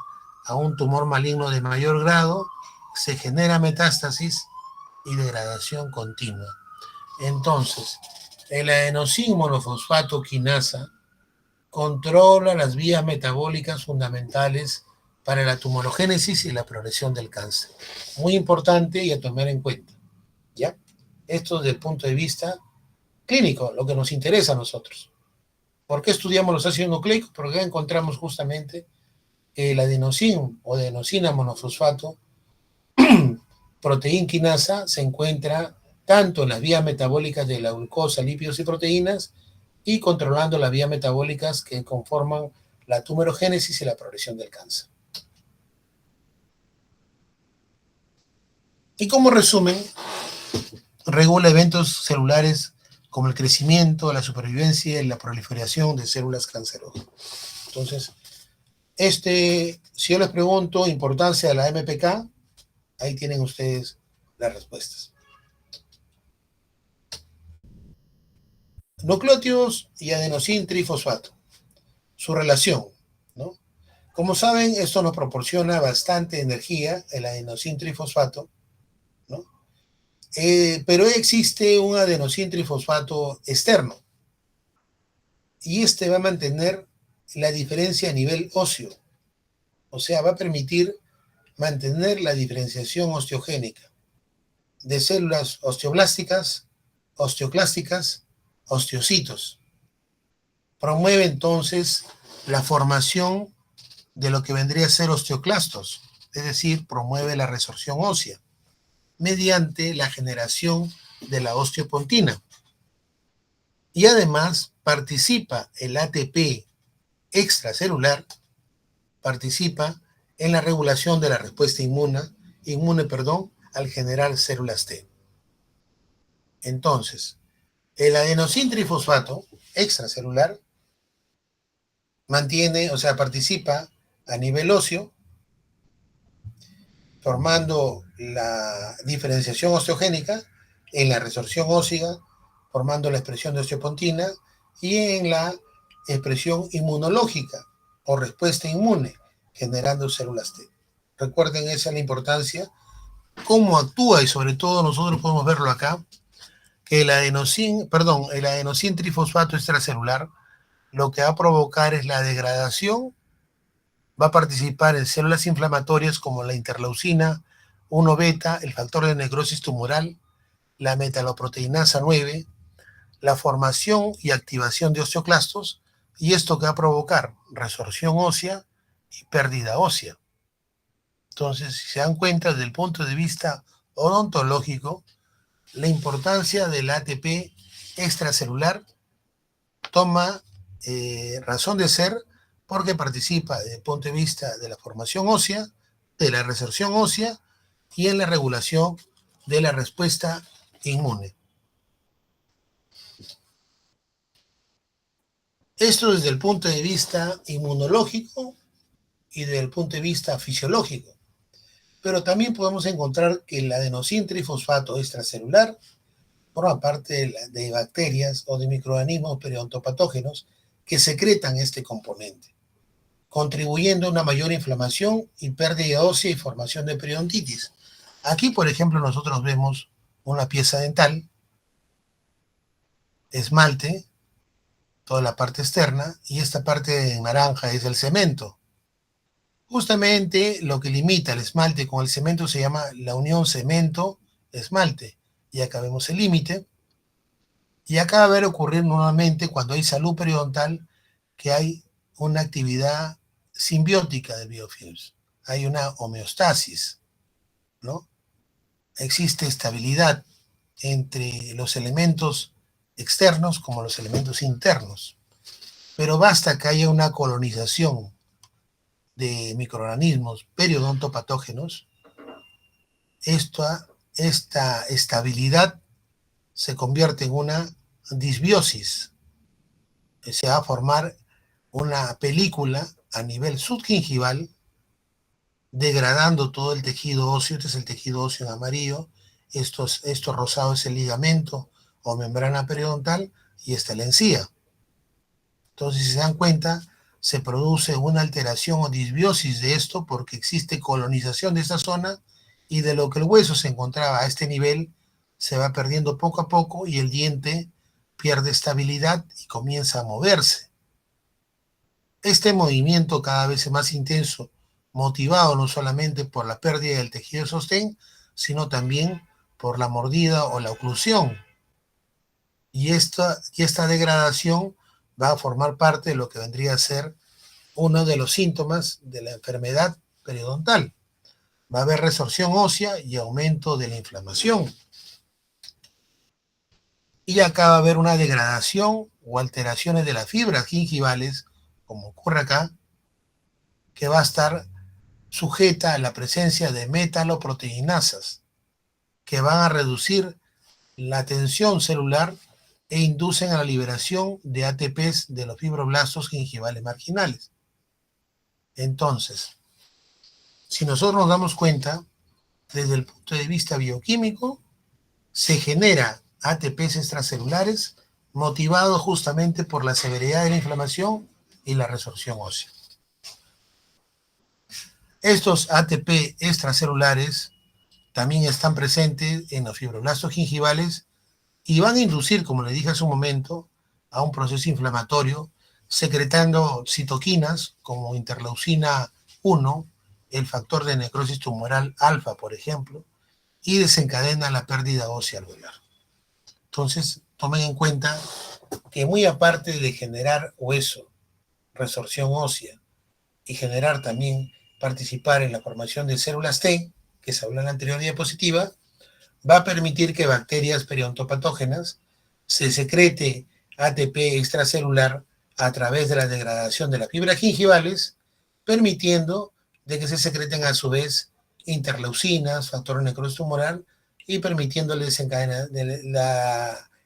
a un tumor maligno de mayor grado, se genera metástasis y degradación continua. Entonces, el adenosín monofosfato quinasa controla las vías metabólicas fundamentales para la tumorogénesis y la progresión del cáncer. Muy importante y a tomar en cuenta, ¿ya? Esto desde el punto de vista clínico, lo que nos interesa a nosotros. ¿Por qué estudiamos los ácidos nucleicos? Porque encontramos justamente que el adenosín o adenosina monofosfato proteína quinasa se encuentra tanto en las vías metabólicas de la glucosa, lípidos y proteínas, y controlando las vías metabólicas que conforman la tumorogénesis y la progresión del cáncer. Y como resumen, regula eventos celulares como el crecimiento, la supervivencia y la proliferación de células cancerosas. Entonces, si yo les pregunto importancia de la MPK, ahí tienen ustedes las respuestas. Nucleótidos y adenosín trifosfato. Su relación, ¿no? Como saben, esto nos proporciona bastante energía, el adenosín trifosfato, ¿no? Pero existe un adenosín trifosfato externo y este va a mantener la diferencia a nivel óseo, o sea, va a permitir mantener la diferenciación osteogénica de células osteoblásticas, osteoclásticas, osteocitos. Promueve entonces la formación de lo que vendría a ser osteoclastos, es decir, promueve la resorción ósea mediante la generación de la osteopontina. Y además participa el ATP extracelular, participa en la regulación de la respuesta inmune, al generar células T. Entonces, el adenosín trifosfato extracelular participa a nivel óseo, formando la diferenciación osteogénica, en la resorción ósea, formando la expresión de osteopontina, y en la expresión inmunológica o respuesta inmune, generando células T. Recuerden, esa es la importancia, cómo actúa, y sobre todo nosotros podemos verlo acá, que el adenosín trifosfato extracelular lo que va a provocar es la degradación, va a participar en células inflamatorias como la interleucina 1 beta, el factor de necrosis tumoral, la metaloproteinasa 9, la formación y activación de osteoclastos, y esto que va a provocar resorción ósea y pérdida ósea. Entonces, si se dan cuenta, desde el punto de vista odontológico, la importancia del ATP extracelular toma razón de ser porque participa desde el punto de vista de la formación ósea, de la resorción ósea y en la regulación de la respuesta inmune. Esto desde el punto de vista inmunológico y desde el punto de vista fisiológico. Pero también podemos encontrar que el adenosín trifosfato extracelular forma parte de bacterias o de microorganismos periodontopatógenos que secretan este componente, contribuyendo a una mayor inflamación y pérdida ósea y formación de periodontitis. Aquí, por ejemplo, nosotros vemos una pieza dental, esmalte, toda la parte externa, y esta parte naranja es el cemento. Justamente lo que limita el esmalte con el cemento se llama la unión cemento-esmalte. Y acá vemos el límite. Y acá va a ver ocurrir nuevamente cuando hay salud periodontal que hay una actividad simbiótica de biofilms. Hay una homeostasis, ¿no? Existe estabilidad entre los elementos externos como los elementos internos. Pero basta que haya una colonización de microorganismos periodontopatógenos, esta estabilidad se convierte en una disbiosis. Se va a formar una película a nivel subgingival, degradando todo el tejido óseo. Este es el tejido óseo en amarillo, esto rosado es el ligamento o membrana periodontal, y esta es la encía. Entonces, si se dan cuenta, se produce una alteración o disbiosis de esto porque existe colonización de esta zona y de lo que el hueso se encontraba a este nivel, se va perdiendo poco a poco y el diente pierde estabilidad y comienza a moverse. Este movimiento cada vez es más intenso, motivado no solamente por la pérdida del tejido de sostén, sino también por la mordida o la oclusión. Y esta degradación va a formar parte de lo que vendría a ser uno de los síntomas de la enfermedad periodontal. Va a haber resorción ósea y aumento de la inflamación. Y acá va a haber una degradación o alteraciones de las fibras gingivales, como ocurre acá, que va a estar sujeta a la presencia de metaloproteinasas, que van a reducir la tensión celular e inducen a la liberación de ATPs de los fibroblastos gingivales marginales. Entonces, si nosotros nos damos cuenta, desde el punto de vista bioquímico, se genera ATPs extracelulares motivados justamente por la severidad de la inflamación y la resorción ósea. Estos ATP extracelulares también están presentes en los fibroblastos gingivales y van a inducir, como le dije hace un momento, a un proceso inflamatorio, secretando citoquinas como interleucina 1, el factor de necrosis tumoral alfa, por ejemplo, y desencadena la pérdida ósea alveolar. Entonces, tomen en cuenta que muy aparte de generar hueso, resorción ósea y generar también participar en la formación de células T, que se habló en la anterior diapositiva, va a permitir que bacterias periodontopatógenas se secrete ATP extracelular a través de la degradación de las fibras gingivales, permitiendo de que se secreten a su vez interleucinas, factor de necrosis tumoral, y permitiendo el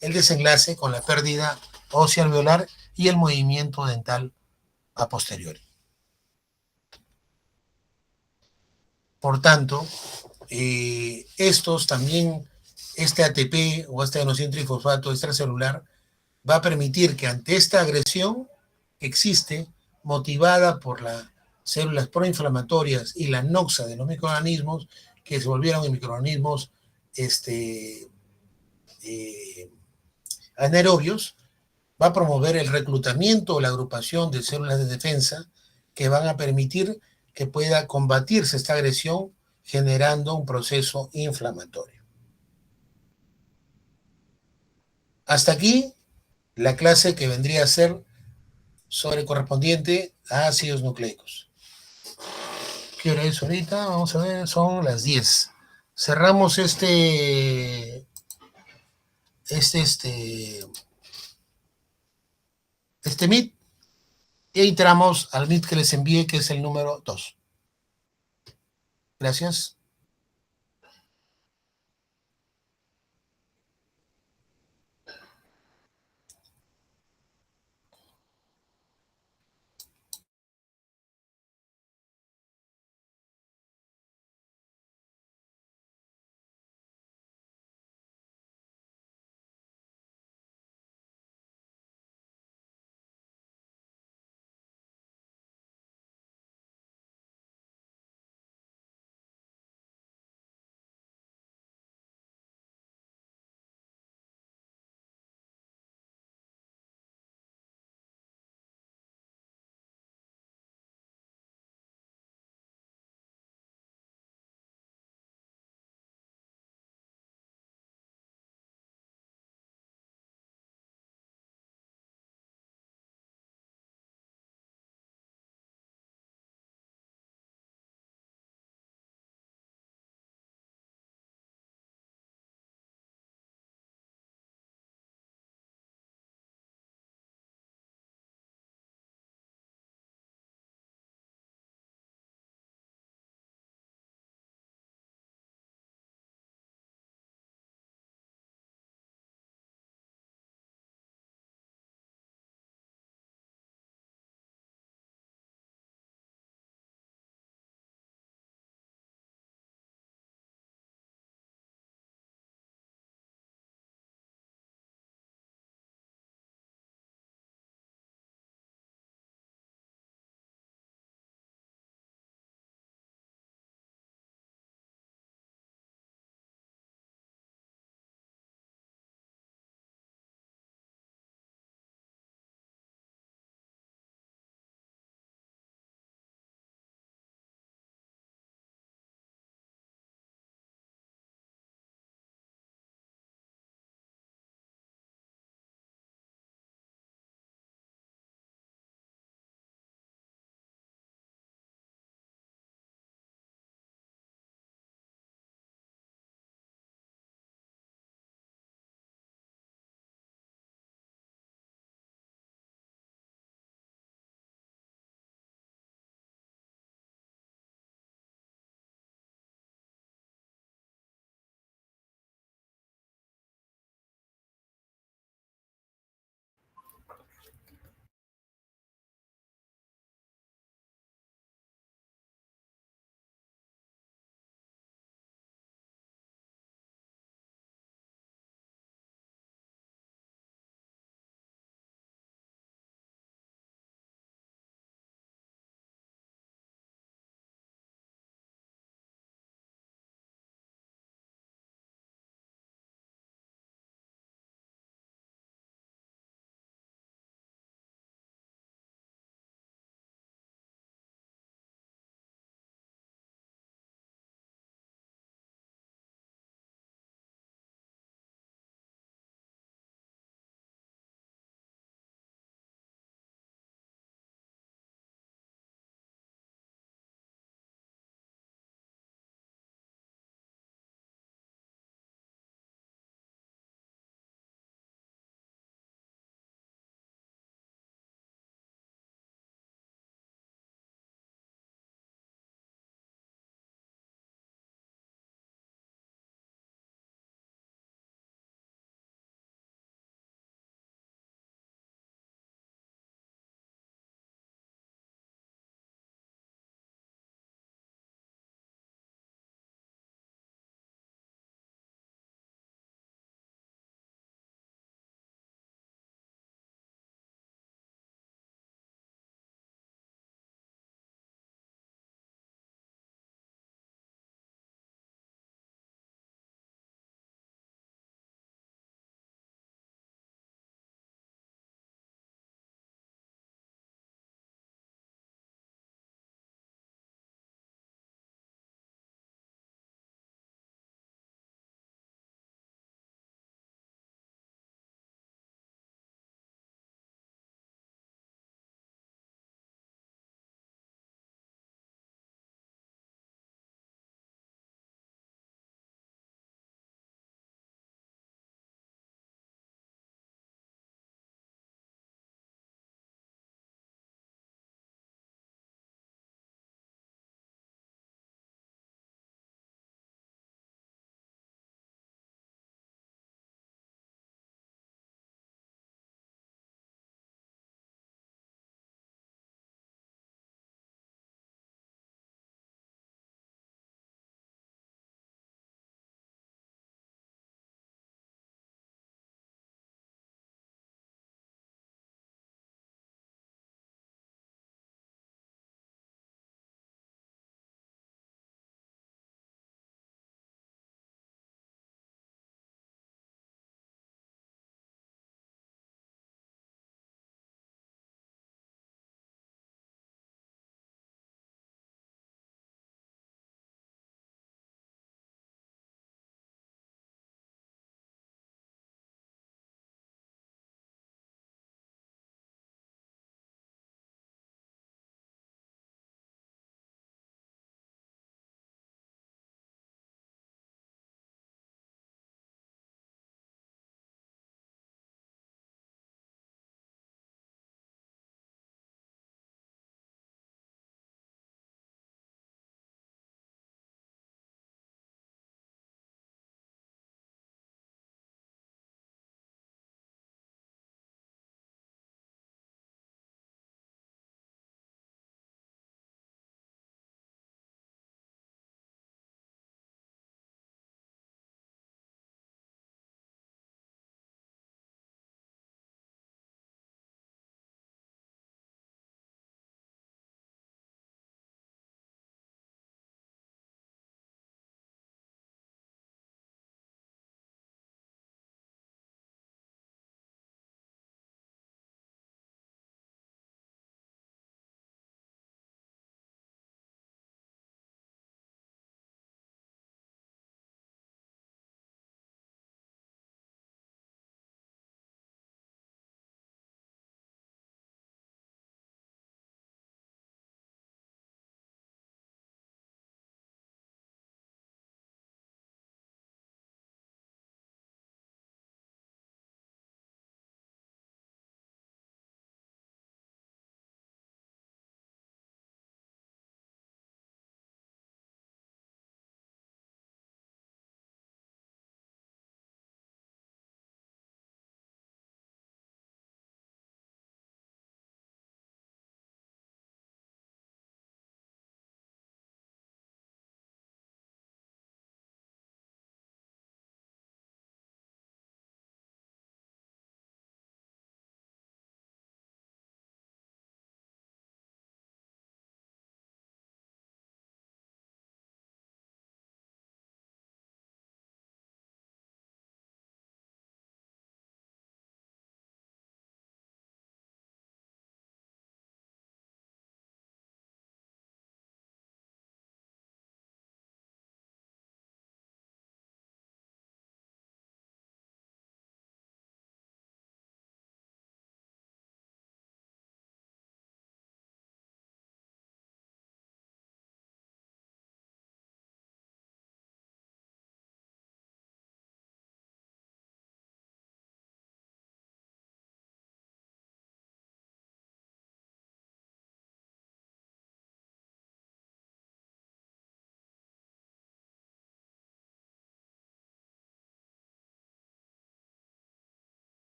desenlace con la pérdida ósea alveolar y el movimiento dental a posteriori. Por tanto, estos también, este ATP o este adenosín trifosfato extracelular va a permitir que ante esta agresión que existe, motivada por las células proinflamatorias y la noxa de los microorganismos, que se volvieron en microorganismos anaerobios, va a promover el reclutamiento o la agrupación de células de defensa que van a permitir que pueda combatirse esta agresión generando un proceso inflamatorio. Hasta aquí la clase que vendría a ser sobre correspondiente a ácidos nucleicos. ¿Qué hora es ahorita? Vamos a ver, son las 10. Cerramos este Meet y entramos al Meet que les envié, que es el número 2. Gracias.